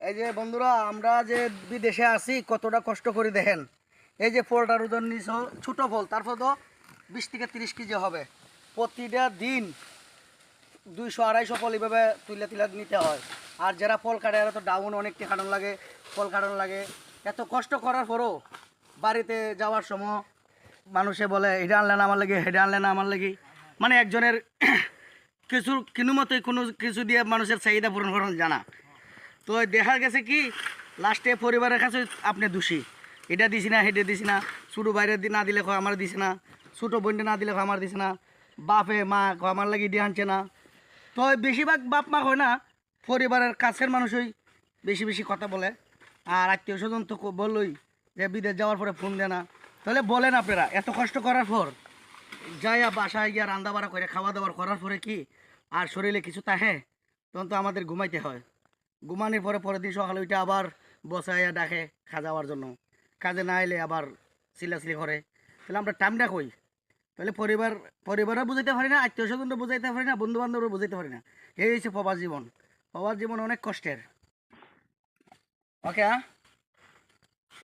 এই যে বন্ধুরা, আমরা যে বিদেশে আছি কতটা কষ্ট করে দেখেন। এই যে ফলটার ওজন নিছ, ছোট ফল, তারপর তো 20 থেকে 30 কেজি হবে। প্রতিটা দিন 200-250 ফল এইভাবে তুলে তুলে নিতে হয়। আর যারা ফল কাটে এরা তো ডাউন অনেক কাটানো লাগে, ফল কাটানো লাগে। এত কষ্ট করার পরও বাড়িতে যাওয়ার সময় মানুষে বলে এটা আনলে না আমার লাগে, হেডে আনলে না আমার লাগে। মানে একজনের কিছু কোনো মতোই কোনো কিছু দিয়ে মানুষের চাহিদা পূরণ করানো জানা। তো দেখা গেছে কি লাস্টে পরিবারের কাছে আপনি দোষী, এটা দিছি না হেঁটে দিছি না, ছোটো বাইরে না দিলে আমার দিছে না, ছোটো বোনটা না দিলে আমার দিছে না, বাপে মা আমার লাগি দিয়ে আনছে না। তো বেশিরভাগ বাপ মা হয় না, পরিবারের কাছের মানুষই বেশি বেশি কথা বলে। আর আত্মীয় স্বজন তো বললই যে বিদেশ যাওয়ার পরে ফোন দেয় না। তাহলে বলেন আপনারা এত কষ্ট করার পর যাইয়া বাসায় গিয়া রান্না বাড়া করে খাওয়া দাওয়ার করার পরে কি আর শরীরে কিছু তাহে? তখন তো আমাদের ঘুমাইতে হয়। ঘুমানোর পরে পরের দিন সকালে ওইটা আবার বসাইয়া ডাকে খা যাওয়ার জন্য, কাজে না এলে আবার চিল্লাচিলি করে। তাহলে আমরা টাইমটা কই? তাহলে পরিবারও বুঝাইতে পারি না, আত্মীয় স্বজনও বুঝাইতে পারি না, বন্ধু বান্ধবও বুঝাইতে পারি না। এই হচ্ছে প্রবাস জীবন। প্রবাস জীবন অনেক কষ্টের। ওকে।